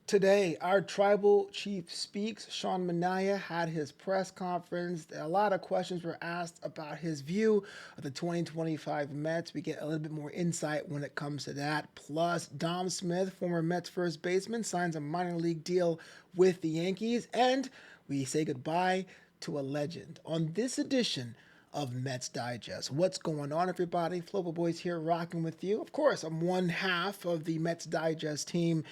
Today, our tribal chief speaks. Sean Manaea had his press conference. A lot of questions were asked about his view of the 2025 Mets. We get a little bit more insight when it comes to that. Plus, Dom Smith, former Mets first baseman, signs a minor league deal with the Yankees. And we say goodbye to a legend. On this edition of Mets Digest. What's going on, everybody? Flobo Boyce here, rocking with you. Of course, I'm one half of the Mets Digest team,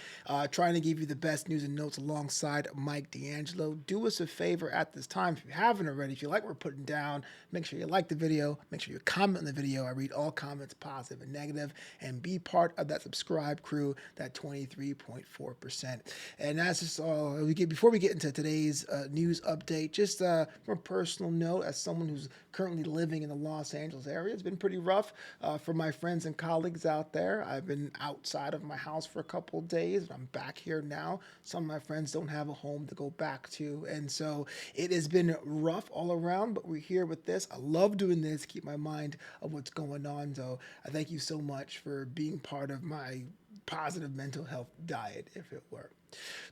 trying to give you the best news and notes alongside Mike D'Angelo. Do us a favor at this time, if you haven't already, if you like what we're putting down, make sure you like the video, make sure you comment on the video. I read all comments, positive and negative, and be part of that subscribe crew, that 23.4%. And that's just all before we get into today's news update. Just from a personal note, as someone who's currently living in the Los Angeles area, it's been pretty rough for my friends and colleagues out there. I've been outside of my house for a couple of days. I'm back here now. Some of my friends don't have a home to go back to, and so it has been rough all around, but we're here with this. I love doing this, keep my mind of what's going on. So I thank you so much for being part of my positive mental health diet, if it were.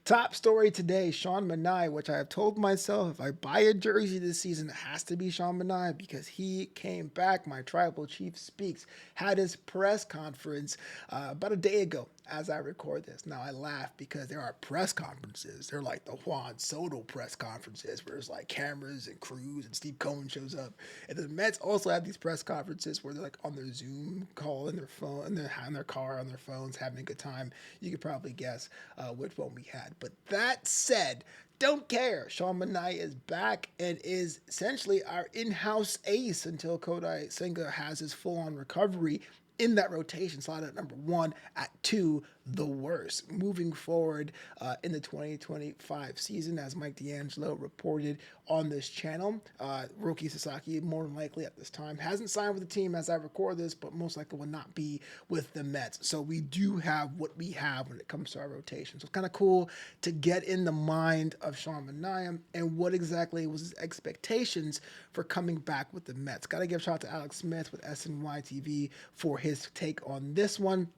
Top story today, Shawn Manaea, which I have told myself if I buy a jersey this season, it has to be Shawn Manaea because he came back. My tribal chief speaks, had his press conference about a day ago as I record this. Now I laugh because there are press conferences. They're like the Juan Soto press conferences where there's like cameras and crews and Steve Cohen shows up. And the Mets also have these press conferences where they're like on their Zoom call in their phone, in their car, on their phones, having a good time. You could probably guess which one we had. But that said, don't care. Sean Manaea is back and is essentially our in-house ace until Kodai Senga has his full-on recovery in that rotation slot at number 1, at 2, the worst. Moving forward in the 2025 season, as Mike D'Angelo reported on this channel, Roki Sasaki, more than likely at this time, hasn't signed with the team as I record this, but most likely will not be with the Mets. So we do have what we have when it comes to our rotation. So it's kind of cool to get in the mind of Sean Manaea and what exactly was his expectations for coming back with the Mets. Got to give a shout out to Alex Smith with SNY TV for his take on this one.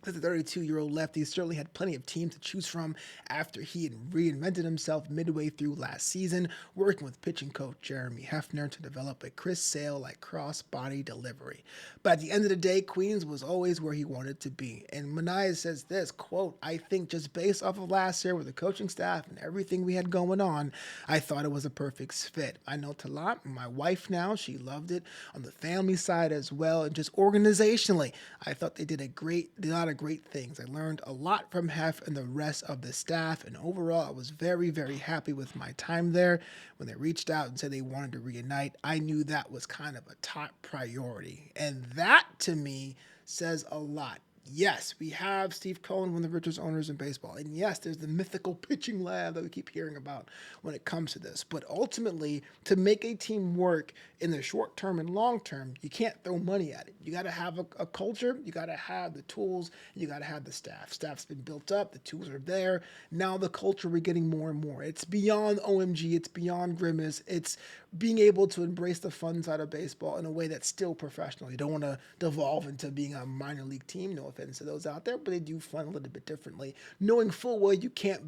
The 32-year-old lefty certainly had plenty of teams to choose from after he had reinvented himself midway through last season, working with pitching coach Jeremy Hefner to develop a Chris Sale-like cross-body delivery. But at the end of the day, Queens was always where he wanted to be. And Manaea says this, quote, "I think just based off of last year with the coaching staff and everything we had going on, I thought it was a perfect fit. I know Talat, my wife now, she loved it on the family side as well, and just organizationally, I thought they did a lot of great things. I learned a lot from Hef and the rest of the staff, and overall, I was very, very happy with my time there. When they reached out and said they wanted to reunite, I knew that was kind of a top priority, and that, to me, says a lot. Yes, we have Steve Cohen, one of the richest owners in baseball. And yes, there's the mythical pitching lab that we keep hearing about when it comes to this. But ultimately, to make a team work in the short term and long term, you can't throw money at it. You got to have a culture, you got to have the tools, you got to have the staff. Staff's been built up, the tools are there. Now the culture, we're getting more and more. It's beyond OMG, it's beyond Grimace. It's being able to embrace the fun side of baseball in a way that's still professional. You don't want to devolve into being a minor league team, no offense to those out there, but they do fun a little bit differently, knowing full well you can't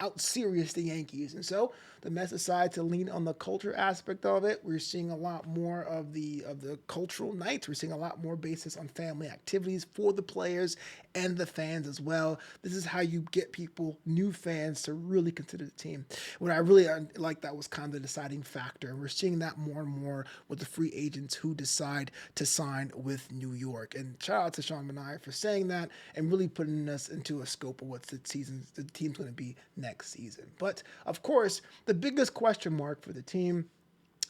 out serious the Yankees. And so the Mets decide to lean on the culture aspect of it. We're seeing a lot more of the cultural nights. We're seeing a lot more basis on family activities for the players and the fans as well. This is how you get people, new fans, to really consider the team. What I really like, that was kind of the deciding factor. We're seeing that more and more with the free agents who decide to sign with New York. And shout out to Sean Manaea for saying that and really putting us into a scope of what the team's going to be next season. But of course, the biggest question mark for the team,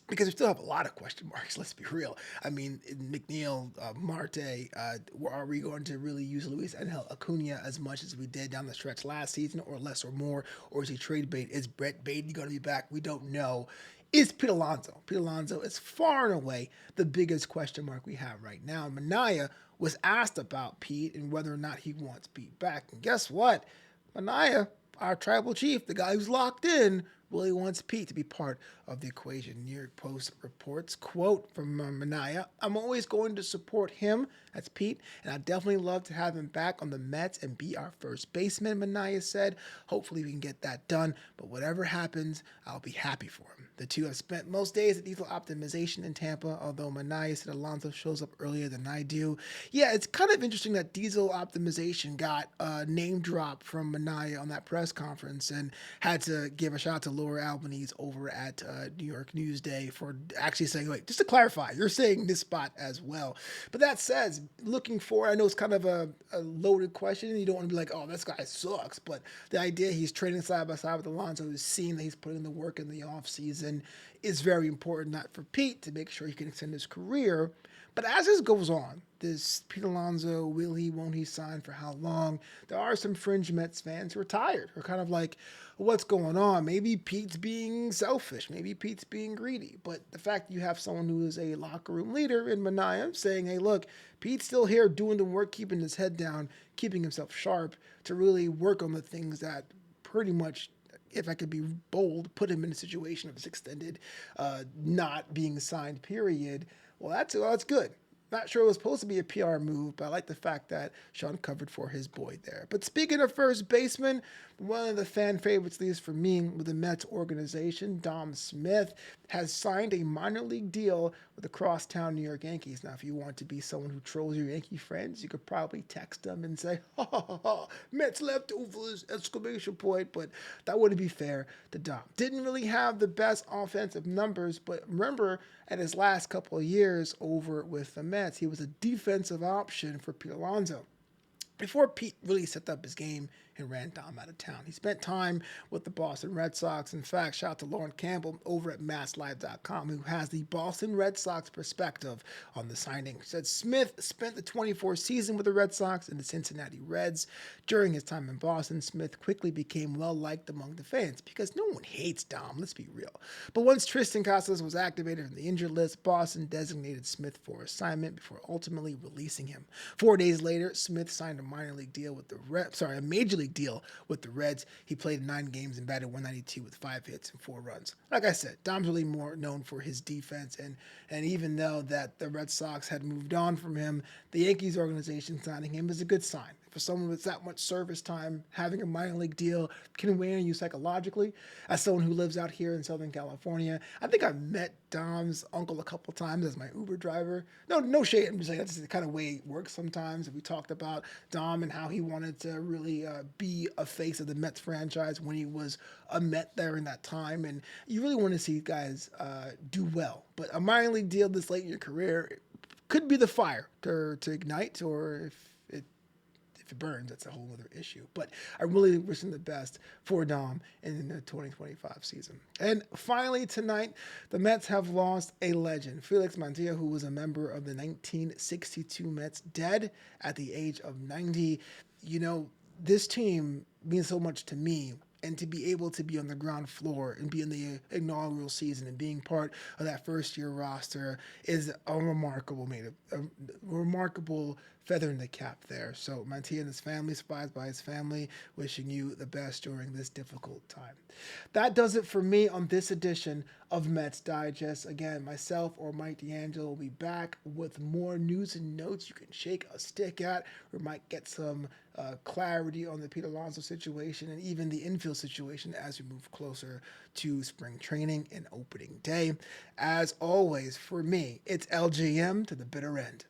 because we still have a lot of question marks, let's be real. I mean, McNeil, Marte, are we going to really use Luis Angel Acuna as much as we did down the stretch last season, or less or more? Or is he trade bait? Is Brett Baty going to be back? We don't know. Is Pete Alonso? Pete Alonso is far and away the biggest question mark we have right now. Manaea was asked about Pete and whether or not he wants Pete back. And guess what? Manaea, our tribal chief, the guy who's locked in, really wants Pete to be part of the equation. New York Post reports, quote from Manaea, "I'm always going to support him," that's Pete, "and I'd definitely love to have him back on the Mets and be our first baseman," Manaea said. "Hopefully we can get that done, but whatever happens, I'll be happy for him." The two have spent most days at diesel optimization in Tampa, although Manaea said Alonso shows up earlier than I do. Yeah, it's kind of interesting that diesel optimization got a name drop from Manaea on that press conference, and had to give a shout out to Laura Albanese over at New York Newsday for actually saying, wait, just to clarify, you're saying this spot as well. But that says, looking for, I know it's kind of a loaded question. You don't want to be like, oh, this guy sucks. But the idea he's training side by side with Alonso, who's seeing that he's putting the work in the offseason, is very important, not for Pete, to make sure he can extend his career. But as this goes on, this Pete Alonso, will he, won't he sign, for how long? There are some fringe Mets fans who are tired, who are kind of like, what's going on? Maybe Pete's being selfish. Maybe Pete's being greedy. But the fact you have someone who is a locker room leader in Manaea saying, hey, look, Pete's still here doing the work, keeping his head down, keeping himself sharp to really work on the things that pretty much, if I could be bold, put him in a situation of his extended not being signed period. Well, that's good. Not sure it was supposed to be a PR move, but I like the fact that Sean covered for his boy there. But speaking of first baseman, one of the fan favorites, at least for me, with the Mets organization, Dom Smith, has signed a minor league deal with the crosstown New York Yankees. Now, if you want to be someone who trolls your Yankee friends, you could probably text them and say, ha ha ha, ha, Mets leftovers, exclamation point, but that wouldn't be fair to Dom. Didn't really have the best offensive numbers, but remember, at his last couple of years over with the Mets, he was a defensive option for Pete Alonso before Pete really set up his game and ran Dom out of town. He spent time with the Boston Red Sox. In fact, shout out to Lauren Campbell over at MassLive.com, who has the Boston Red Sox perspective on the signing. He said Smith spent the 24 season with the Red Sox and the Cincinnati Reds. During his time in Boston, Smith quickly became well-liked among the fans because no one hates Dom, let's be real. But once Tristan Casas was activated from the injured list, Boston designated Smith for assignment before ultimately releasing him. 4 days later, Smith signed a major league deal with the Reds. He played 9 games and batted .192 with 5 hits and 4 runs. Like I said, Dom's really more known for his defense, and even though that the Red Sox had moved on from him, the Yankees organization signing him is a good sign. For someone with that much service time, having a minor league deal can weigh on you psychologically. As someone who lives out here in Southern California, I think I've met Dom's uncle a couple times as my Uber driver. No shade. I'm just saying that's the kind of way it works sometimes. We talked about Dom and how he wanted to really be a face of the Mets franchise when he was a Met there in that time. And you really want to see guys do well. But a minor league deal this late in your career could be the fire to ignite, or if it burns, that's a whole other issue. But I really wish him the best for Dom in the 2025 season. And finally tonight, the Mets have lost a legend. Felix Mantilla, who was a member of the 1962 Mets, dead at the age of 90. You know, this team means so much to me. And to be able to be on the ground floor and be in the inaugural season and being part of that first-year roster is a remarkable feather in the cap there. So Mantilla and his family, surprised by his family, wishing you the best during this difficult time. That does it for me on this edition of Mets Digest. Again, myself or Mike D'Angelo will be back with more news and notes you can shake a stick at. We might get some clarity on the Pete Alonso situation and even the infield situation as we move closer to spring training and opening day. As always, for me, it's LGM to the bitter end.